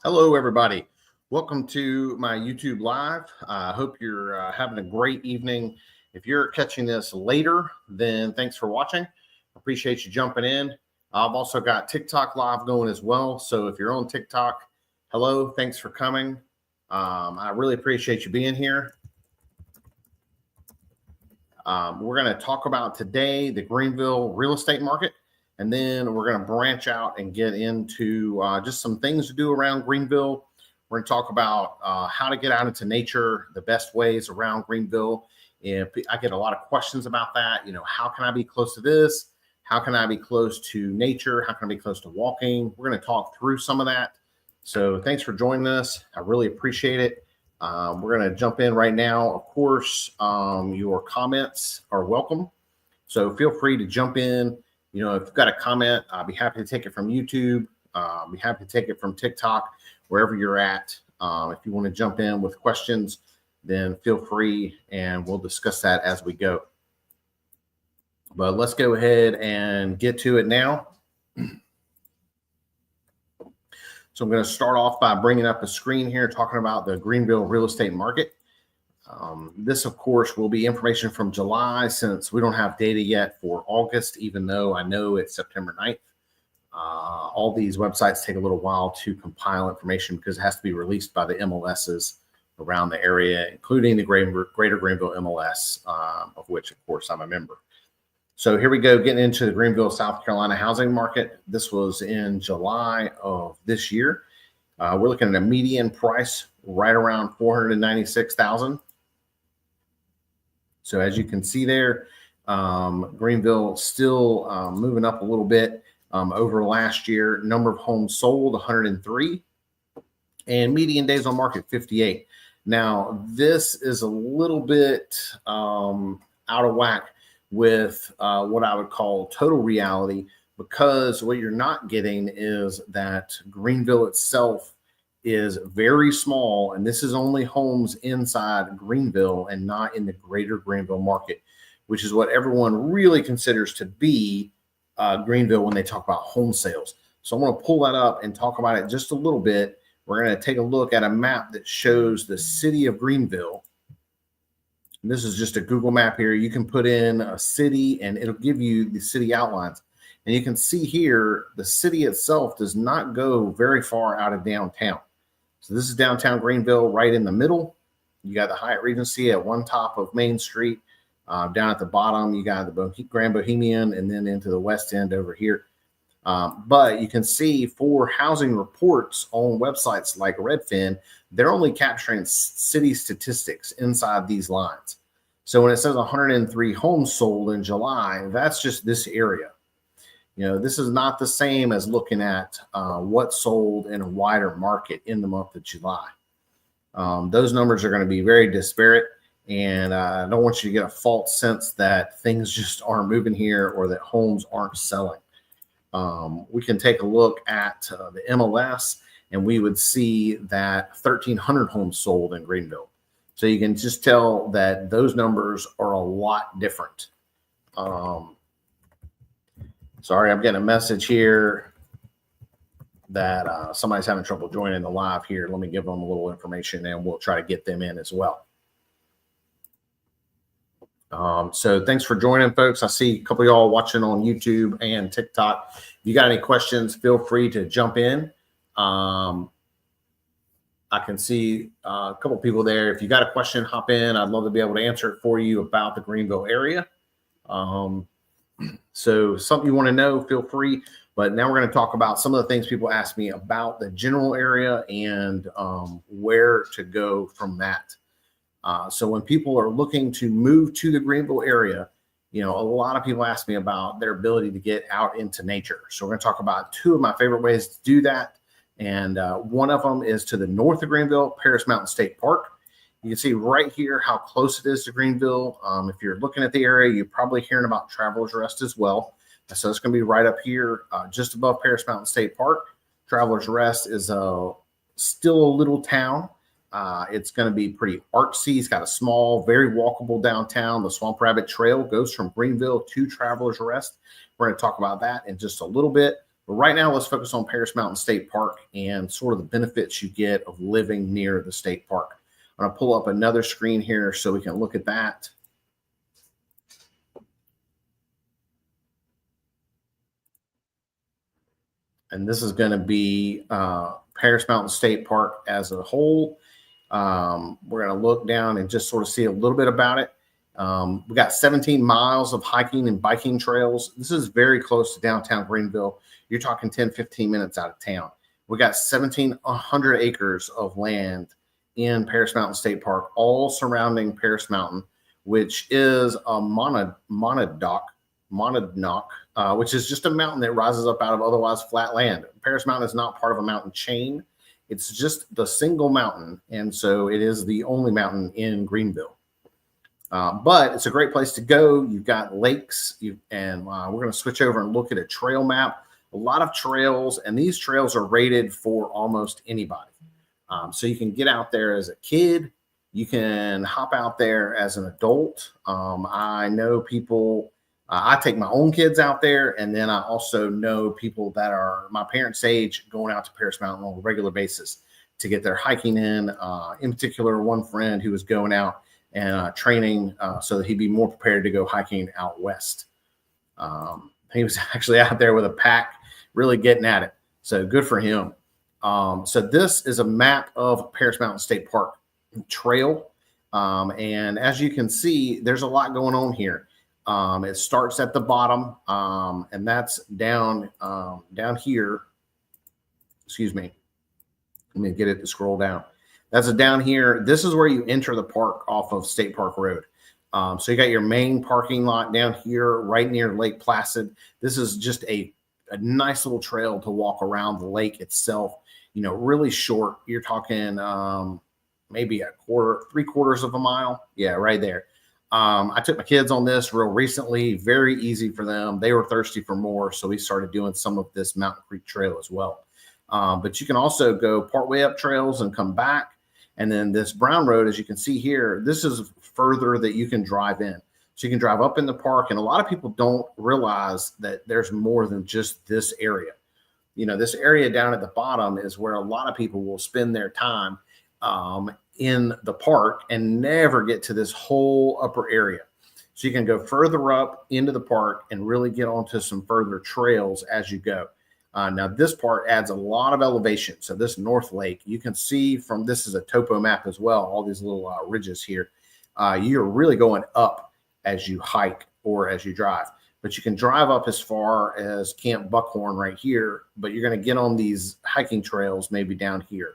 Hello, everybody. Welcome to my YouTube Live. I hope you're having a great evening. If you're catching this later, then thanks for watching. Appreciate you jumping in. I've also got TikTok Live going as well. So if you're on TikTok, hello, thanks for coming. I really appreciate you being here. We're going to talk about today the Greenville real estate market. And then we're going to branch out and get into just some things to do around Greenville. We're going to talk about how to get out into nature, the best ways around Greenville. If I get a lot of questions about that, how can I be close to this? How can I be close to nature? How can I be close to walking? We're going to talk through some of that. So thanks for joining us. I really appreciate it. We're going to jump in right now. Of course, your comments are welcome. So feel free to jump in. If you've got a comment, I'll be happy to take it from YouTube. I'll be happy to take it from TikTok, wherever you're at. If you want to jump in with questions, then feel free, and we'll discuss that as we go. But let's go ahead and get to it now. So I'm going to start off by bringing up a screen here, talking about the Greenville real estate market. This, of course, will be information from July, since we don't have data yet for August, even though I know it's September 9th. All these websites take a little while to compile information because it has to be released by the MLSs around the area, including the Greater Greenville MLS, of which, of course, I'm a member. So here we go, getting into the Greenville, South Carolina housing market. This was in July of this year. We're looking at a median price right around $496,000. So as you can see there, Greenville still moving up a little bit over last year. Number of homes sold, 103, and median days on market, 58. Now, this is a little bit out of whack with what I would call total reality, because what you're not getting is that Greenville itself is very small, and this is only homes inside Greenville and not in the greater Greenville market, which is what everyone really considers to be Greenville when they talk about home sales. So I'm going to pull that up and talk about it just a little bit. We're going to take a look at a map that shows the city of Greenville. And this is just a Google map here. You can put in a city and it'll give you the city outlines. And you can see here, the city itself does not go very far out of downtown. So this is downtown Greenville, right in the middle. You got the Hyatt Regency at one top of Main Street. Down at the bottom, you got the Grand Bohemian, and then into the West End over here. But you can see for housing reports on websites like Redfin, they're only capturing city statistics inside these lines. So when it says 103 homes sold in July, that's just this area. This is not the same as looking at what sold in a wider market in the month of July. Those numbers are going to be very disparate, and I don't want you to get a false sense that things just aren't moving here or that homes aren't selling. We can take a look at the MLS, and we would see that 1,300 homes sold in Greenville. So you can just tell that those numbers are a lot different. Sorry, I'm getting a message here that somebody's having trouble joining the live here. Let me give them a little information, and we'll try to get them in as well. So thanks for joining, folks. I see a couple of y'all watching on YouTube and TikTok. If you got any questions, feel free to jump in. I can see a couple of people there. If you got a question, hop in. I'd love to be able to answer it for you about the Greenville area. So something you want to know, feel free. But now we're going to talk about some of the things people ask me about the general area and where to go from that. So when people are looking to move to the Greenville area, a lot of people ask me about their ability to get out into nature. So we're going to talk about two of my favorite ways to do that. And one of them is to the north of Greenville, Paris Mountain State Park. You can see right here how close it is to Greenville. If you're looking at the area, you're probably hearing about Travelers Rest as well. So it's going to be right up here, just above Paris Mountain State Park. Travelers Rest is still a little town. It's going to be pretty artsy. It's got a small, very walkable downtown. The Swamp Rabbit Trail goes from Greenville to Travelers Rest. We're going to talk about that in just a little bit. But right now, let's focus on Paris Mountain State Park and sort of the benefits you get of living near the state park. I'm going to pull up another screen here so we can look at that. And this is going to be Paris Mountain State Park as a whole. We're going to look down and just sort of see a little bit about it. We got 17 miles of hiking and biking trails. This is very close to downtown Greenville. You're talking 10, 15 minutes out of town. We got 1,700 acres of land in Paris Mountain State Park, all surrounding Paris Mountain, which is a monadnock, which is just a mountain that rises up out of otherwise flat land. Paris Mountain is not part of a mountain chain. It's just the single mountain, and so it is the only mountain in Greenville. But it's a great place to go. You've got lakes, and we're going to switch over and look at a trail map. A lot of trails, and these trails are rated for almost anybody. So you can get out there as a kid. You can hop out there as an adult. I know people, I take my own kids out there, and then I also know people that are my parents' age going out to Paris Mountain on a regular basis to get their hiking in. In particular, one friend who was going out and training so that he'd be more prepared to go hiking out west. He was actually out there with a pack, really getting at it. So good for him. So this is a map of Paris Mountain State Park trail. And as you can see, there's a lot going on here. It starts at the bottom, and that's down here. Excuse me. Let me get it to scroll down. That's down here. This is where you enter the park off of State Park Road. So you got your main parking lot down here right near Lake Placid. This is just a nice little trail to walk around the lake itself. You know, really short. You're talking maybe a quarter, 3/4 of a mile. Yeah, right there. I took my kids on this real recently. Very easy for them. They were thirsty for more, so we started doing some of this Mountain Creek Trail as well. But you can also go partway up trails and come back. And then this brown road, as you can see here, this is further that you can drive in. So you can drive up in the park. And a lot of people don't realize that there's more than just this area. You know, this area down at the bottom is where a lot of people will spend their time in the park and never get to this whole upper area. So you can go further up into the park and really get onto some further trails as you go. Now, this part adds a lot of elevation. So this North Lake, you can see from, this is a topo map as well, all these little ridges here. You're really going up as you hike or as you drive. But you can drive up as far as Camp Buckhorn right here, but you're going to get on these hiking trails maybe down here.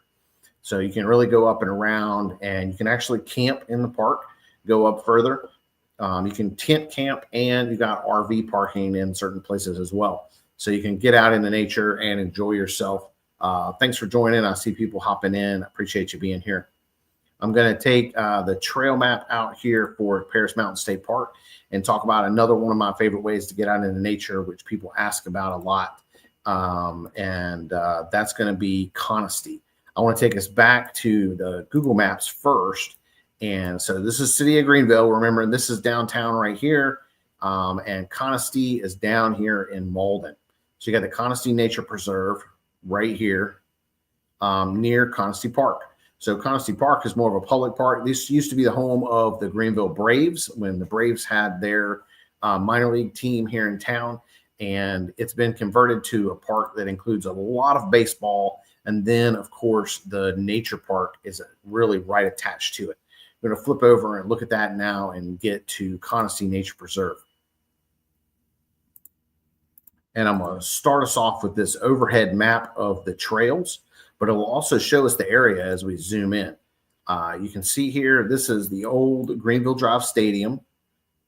So you can really go up and around, and you can actually camp in the park, go up further. You can tent camp, and you got RV parking in certain places as well. So you can get out into nature and enjoy yourself. Thanks for joining. I see people hopping in. I appreciate you being here. I'm going to take the trail map out here for Paris Mountain State Park and talk about another one of my favorite ways to get out into nature, which people ask about a lot. That's going to be Conestee. I want to take us back to the Google Maps first. And so this is City of Greenville. Remember, this is downtown right here. And Conestee is down here in Malden. So you got the Conestee Nature Preserve right here near Conestee Park. So Conestee Park is more of a public park. This used to be the home of the Greenville Braves when the Braves had their minor league team here in town. And it's been converted to a park that includes a lot of baseball. And then, of course, the nature park is really right attached to it. We're going to flip over and look at that now and get to Conestee Nature Preserve. And I'm going to start us off with this overhead map of the trails, but it will also show us the area as we zoom in. You can see here, this is the old Greenville Drive Stadium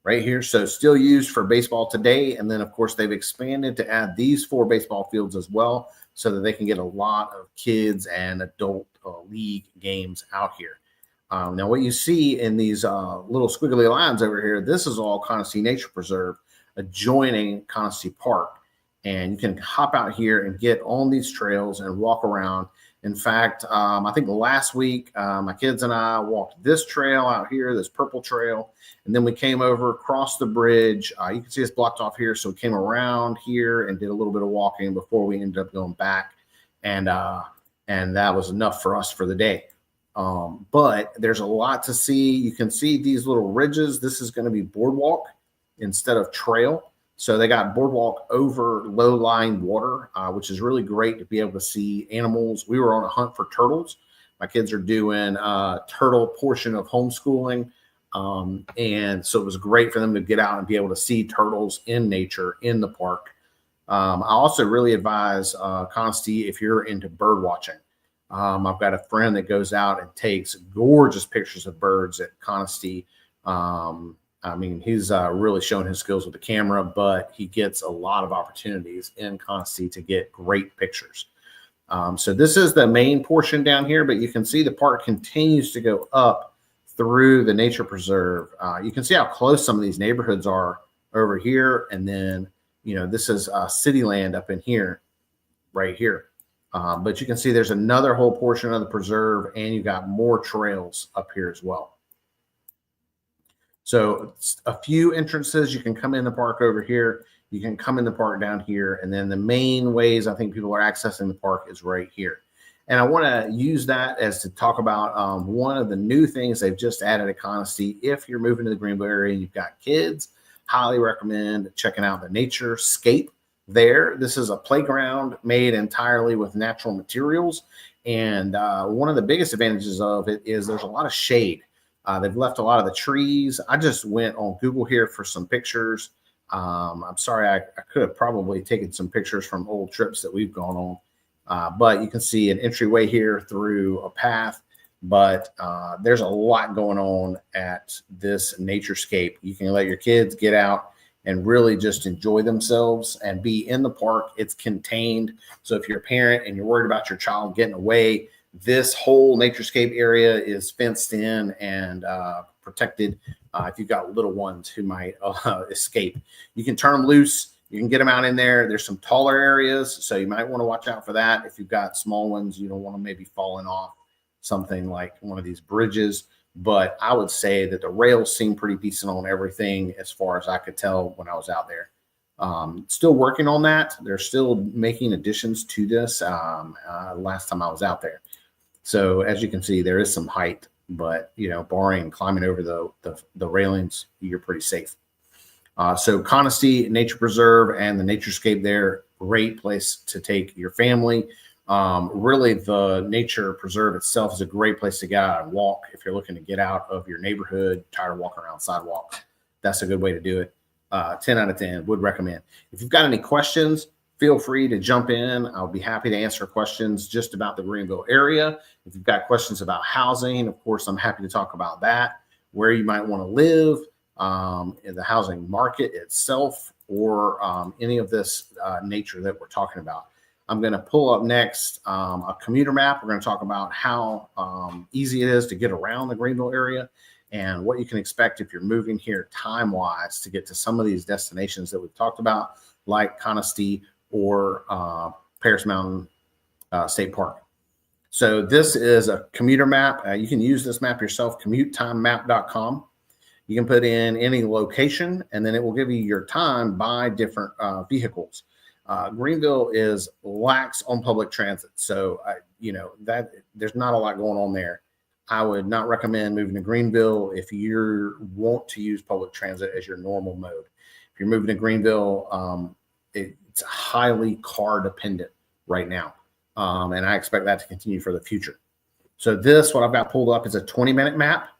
right here. So still used for baseball today. And then, of course, they've expanded to add these 4 baseball fields as well so that they can get a lot of kids and adult league games out here. Now, what you see in these little squiggly lines over here, this is all Conestee Nature Preserve adjoining Conestee Park. And you can hop out here and get on these trails and walk around In fact, I think last week, my kids and I walked this trail out here, this purple trail, and then we came over across the bridge. You can see it's blocked off here. So we came around here and did a little bit of walking before we ended up going back. And that was enough for us for the day. But there's a lot to see. You can see these little ridges. This is going to be boardwalk instead of trail. So they got boardwalk over low-lying water, which is really great to be able to see animals. We were on a hunt for turtles. My kids are doing turtle portion of homeschooling. And so it was great for them to get out and be able to see turtles in nature in the park. I also really advise Conestee if you're into bird watching. I've got a friend that goes out and takes gorgeous pictures of birds at Conestee. I mean, he's really shown his skills with the camera, but he gets a lot of opportunities in Conestee to get great pictures. So this is the main portion down here, but you can see the park continues to go up through the nature preserve. You can see how close some of these neighborhoods are over here. And then, this is city land up in here, right here. But you can see there's another whole portion of the preserve, and you got more trails up here as well. So a few entrances. You can come in the park over here. You can come in the park down here. And then the main ways I think people are accessing the park is right here. And I want to use that as to talk about one of the new things they've just added at Conestee. If you're moving to the Greenville area and you've got kids, highly recommend checking out the Naturescape there. This is a playground made entirely with natural materials. And one of the biggest advantages of it is there's a lot of shade. They've left a lot of the trees. I just went on Google here for some pictures. I'm sorry, I could have probably taken some pictures from old trips that we've gone on. But you can see an entryway here through a path. But there's a lot going on at this Naturescape. You can let your kids get out and really just enjoy themselves and be in the park. It's contained. So if you're a parent and you're worried about your child getting away, this whole Naturescape area is fenced in and protected. If you've got little ones who might escape, you can turn them loose. You can get them out in there. There's some taller areas, so you might want to watch out for that. If you've got small ones, you don't want them maybe falling off something like one of these bridges. But I would say that the rails seem pretty decent on everything as far as I could tell when I was out there. Still working on that. They're still making additions to this last time I was out there. So as you can see, there is some height, but barring climbing over the railings, you're pretty safe. So Conestee Nature Preserve and the Naturescape there, great place to take your family. Really, the Nature Preserve itself is a great place to get out and walk. If you're looking to get out of your neighborhood, tired of walking around sidewalks, that's a good way to do it. 10 out of 10, would recommend. If you've got any questions, feel free to jump in. I'll be happy to answer questions just about the Greenville area. If you've got questions about housing, of course, I'm happy to talk about that, where you might want to live, in the housing market itself, or any of this nature that we're talking about. I'm going to pull up next a commuter map. We're going to talk about how easy it is to get around the Greenville area and what you can expect if you're moving here time-wise to get to some of these destinations that we've talked about, like Conestee or Paris Mountain State Park. So this is a commuter map. You can use this map yourself, commutetimemap.com. You can put in any location, and then it will give you your time by different vehicles. Greenville is lax on public transit. So, that there's not a lot going on there. I would not recommend moving to Greenville if you want to use public transit as your normal mode. If you're moving to Greenville, it's highly car dependent right now. And I expect that to continue for the future. So what I've got pulled up is a 20-minute map.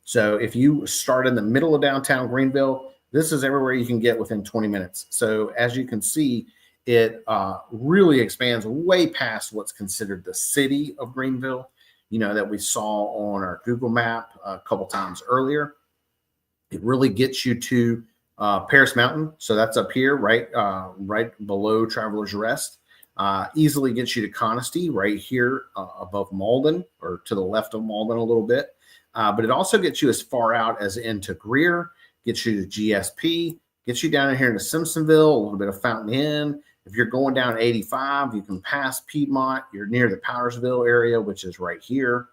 So if you start in the middle of downtown Greenville, this is everywhere you can get within 20 minutes. So as you can see, it really expands way past what's considered the city of Greenville, that we saw on our Google map a couple times earlier. It really gets you to Paris Mountain. So that's up here, right below Traveler's Rest. Easily gets you to Conestee right here above Malden, or to the left of Malden a little bit. But it also gets you as far out as into Greer, gets you to GSP, gets you down in here into Simpsonville, a little bit of Fountain Inn. If you're going down 85, you can pass Piedmont. You're near the Powersville area, which is right here.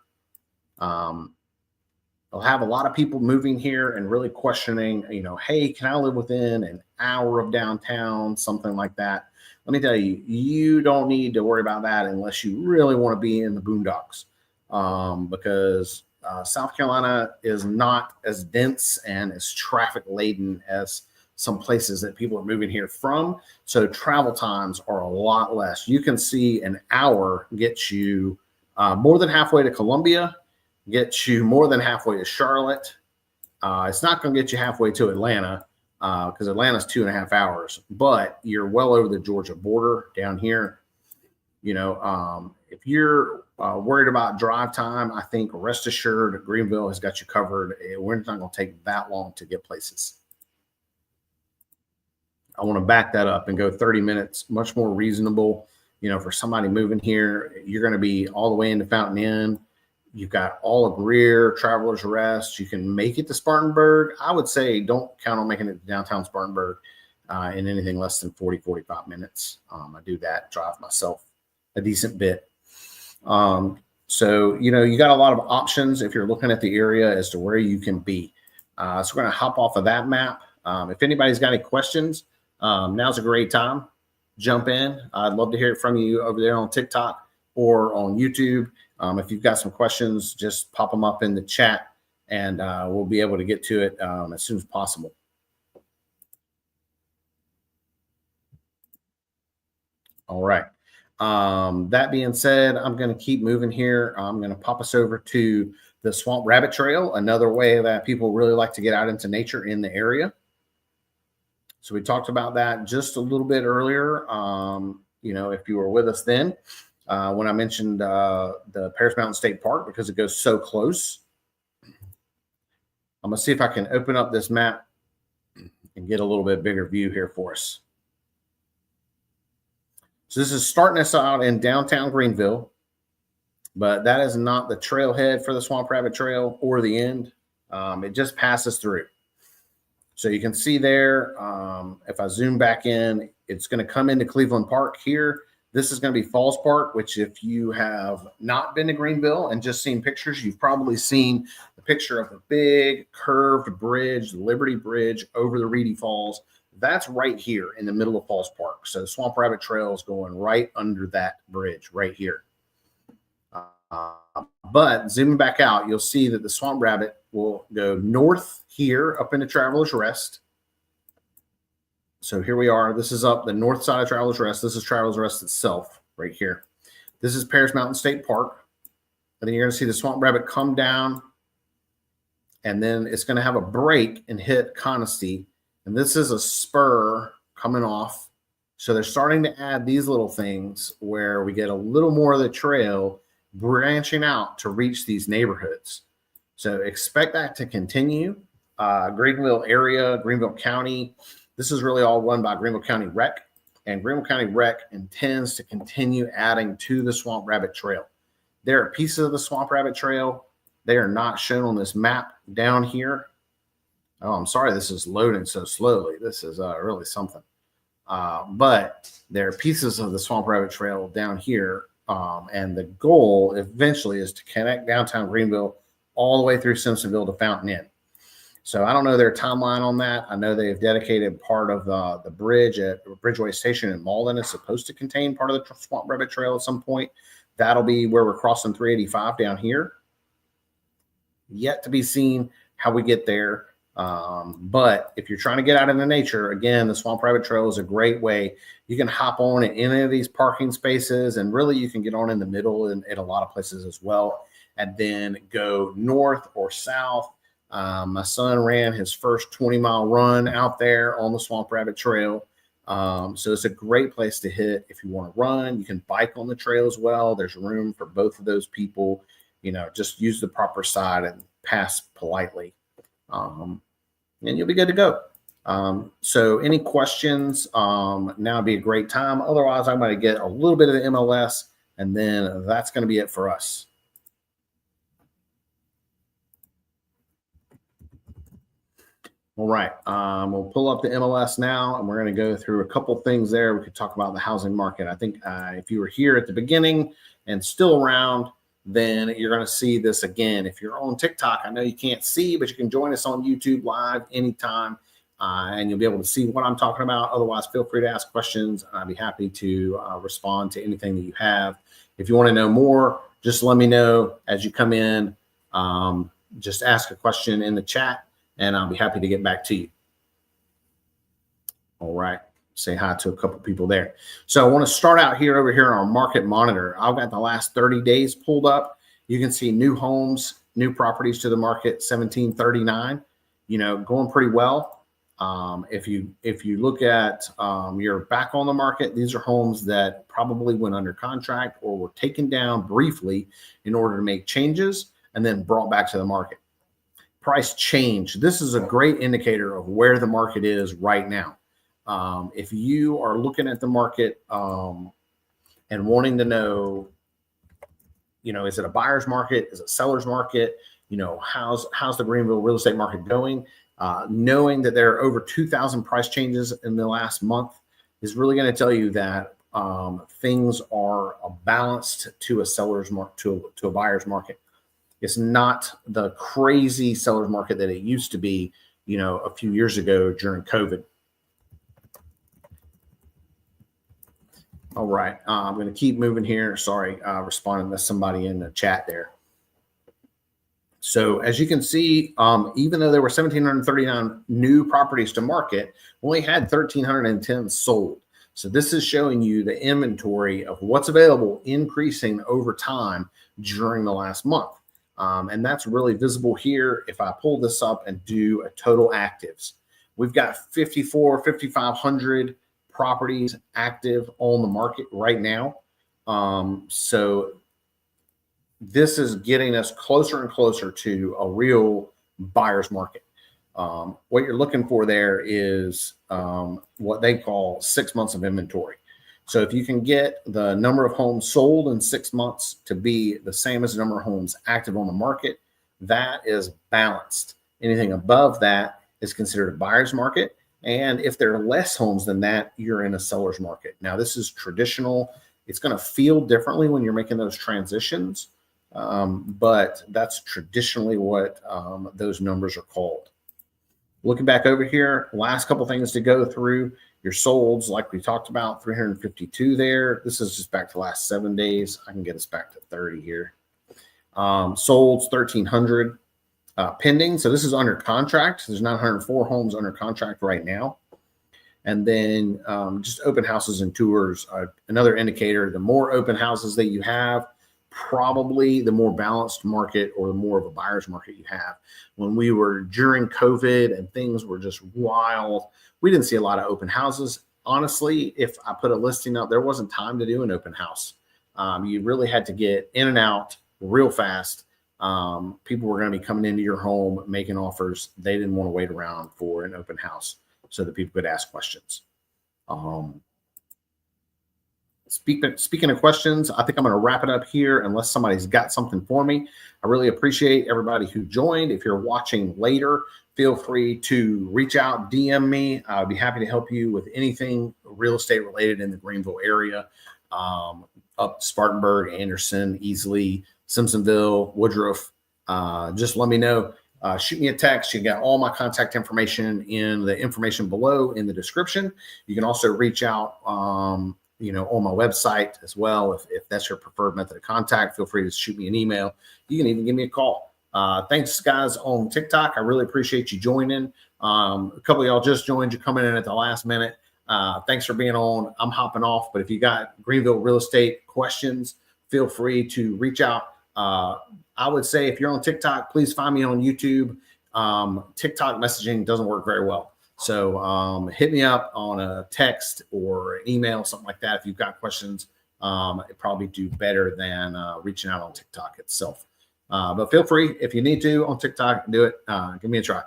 They'll have a lot of people moving here and really questioning, hey, can I live within an hour of downtown, something like that? Let me tell you, you don't need to worry about that unless you really want to be in the boondocks, because South Carolina is not as dense and as traffic laden as some places that people are moving here from. So travel times are a lot less. You can see an hour gets you more than halfway to Columbia, gets you more than halfway to Charlotte. It's not going to get you halfway to Atlanta, because Atlanta's 2.5 hours, but you're well over the Georgia border down here. If you're worried about drive time, I think rest assured Greenville has got you covered. We're not going to take that long to get places. I want to back that up and go 30 minutes, much more reasonable. For somebody moving here, you're going to be all the way into Fountain Inn. You've got all of Greer, Travelers Rest. You can make it to Spartanburg. I would say don't count on making it to downtown Spartanburg in anything less than 40, 45 minutes. I do that drive myself a decent bit. So, you got a lot of options if you're looking at the area as to where you can be. So we're going to hop off of that map. If anybody's got any questions, now's a great time. Jump in. I'd love to hear it from you over there on TikTok or on YouTube. If you've got some questions, just pop them up in the chat, and we'll be able to get to it as soon as possible. All right. That being said, I'm going to keep moving here. I'm going to pop us over to the Swamp Rabbit Trail, another way that people really like to get out into nature in the area. So we talked about that just a little bit earlier. If you were with us then, when I mentioned the Paris Mountain State Park, because it goes so close. I'm going to see if I can open up this map and get a little bit bigger view here for us. So this is starting us out in downtown Greenville, but that is not the trailhead for the Swamp Rabbit Trail or the end. It just passes through. So you can see there, if I zoom back in, it's going to come into Cleveland Park here. This is going to be Falls Park, which if you have not been to Greenville and just seen pictures, you've probably seen the picture of the big curved bridge, the Liberty Bridge over the Reedy Falls. That's right here in the middle of Falls Park. So the Swamp Rabbit Trail is going right under that bridge right here. But zooming back out, you'll see that the Swamp Rabbit will go north here up into Travelers Rest. So here we are. This is up the north side of Travelers Rest. This is Travelers Rest itself right here. This is Paris Mountain State Park. And then you're going to see the Swamp Rabbit come down. And then it's going to have a break and hit Conestee. And this is a spur coming off. So they're starting to add these little things where we get a little more of the trail branching out to reach these neighborhoods. So expect that to continue. Greenville area, Greenville County. This is really all run by Greenville County Rec, and Greenville County Rec intends to continue adding to the Swamp Rabbit Trail. There are pieces of the Swamp Rabbit Trail. They are not shown on this map down here. Oh, I'm sorry, this is loading so slowly. This is really something. But there are pieces of the Swamp Rabbit Trail down here, and the goal eventually is to connect downtown Greenville all the way through Simpsonville to Fountain Inn. So I don't know their timeline on that. I know they've dedicated part of the bridge at Bridgeway Station in Malden is supposed to contain part of the Swamp Rabbit Trail at some point. That'll be where we're crossing 385 down here. Yet to be seen how we get there. But if you're trying to get out into nature, again, the Swamp Rabbit Trail is a great way. You can hop on in any of these parking spaces, and really you can get on in the middle in a lot of places as well, and then go north or south. My son ran his first 20-mile run out there on the Swamp Rabbit Trail. So it's a great place to hit if you want to run. You can bike on the trail as well. There's room for both of those people. Just use the proper side and pass politely. And you'll be good to go. So any questions, now would be a great time. Otherwise, I'm going to get a little bit of the MLS, and then that's going to be it for us. All right. We'll pull up the MLS now, and we're going to go through a couple things there. We could talk about the housing market. I think if you were here at the beginning and still around, then you're going to see this again. If you're on TikTok, I know you can't see, but you can join us on YouTube live anytime, and you'll be able to see what I'm talking about. Otherwise, feel free to ask questions. I'd be happy to respond to anything that you have. If you want to know more, just let me know as you come in. Just ask a question in the chat, and I'll be happy to get back to you. All right. Say hi to a couple people there. So I want to start out here over here on our market monitor. I've got the last 30 days pulled up. You can see new homes, new properties to the market, 1739, going pretty well. If you look at you're back on the market, these are homes that probably went under contract or were taken down briefly in order to make changes and then brought back to the market. Price change. This is a great indicator of where the market is right now. If you are looking at the market and wanting to know, is it a buyer's market? Is it a seller's market? How's the Greenville real estate market going? Knowing that there are over 2,000 price changes in the last month is really going to tell you that things are balanced to a seller's market, to a buyer's market. It's not the crazy seller's market that it used to be, a few years ago during COVID. All right, I'm going to keep moving here. Sorry, responding to somebody in the chat there. So as you can see, even though there were 1,739 new properties to market, we only had 1,310 sold. So this is showing you the inventory of what's available increasing over time during the last month. And that's really visible here. If I pull this up and do a total actives, we've got 5,500 properties active on the market right now. So this is getting us closer and closer to a real buyer's market. What you're looking for there is what they call 6 months of inventory. So if you can get the number of homes sold in 6 months to be the same as the number of homes active on the market, that is balanced. Anything above that is considered a buyer's market. And if there are less homes than that, you're in a seller's market. Now, this is traditional. It's going to feel differently when you're making those transitions, but that's traditionally what those numbers are called. Looking back over here, last couple things to go through. Your solds, like we talked about, 352 there. This is just back to the last 7 days. I can get us back to 30 here. Solds, 1,300. Pending. So this is under contract. There's 904 homes under contract right now. And then just open houses and tours. Another indicator, the more open houses that you have, probably the more balanced market or the more of a buyer's market you have. When we were during COVID and things were just wild, we didn't see a lot of open houses. Honestly, if I put a listing up, there wasn't time to do an open house. You really had to get in and out real fast. People were going to be coming into your home, making offers. They didn't want to wait around for an open house so that people could ask questions. Speaking of questions, I think I'm going to wrap it up here unless somebody's got something for me. I really appreciate everybody who joined. If you're watching later, feel free to reach out, DM me. I'd be happy to help you with anything real estate related in the Greenville area, up Spartanburg, Anderson, Easley, Simpsonville, Woodruff. Just let me know. Shoot me a text. You got all my contact information in the information below in the description. You can also reach out, on my website as well. If that's your preferred method of contact, feel free to shoot me an email. You can even give me a call. Thanks, guys, on TikTok. I really appreciate you joining. A couple of y'all just joined. You're coming in at the last minute. Thanks for being on. I'm hopping off, but if you got Greenville real estate questions, feel free to reach out. I would say if you're on TikTok, please find me on YouTube. TikTok messaging doesn't work very well. So hit me up on a text or an email, something like that. If you've got questions, it probably do better than reaching out on TikTok itself. But feel free, if you need to on TikTok, do it. Give me a try.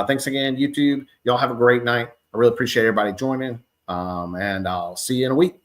Thanks again, YouTube. Y'all have a great night. I really appreciate everybody joining. And I'll see you in a week.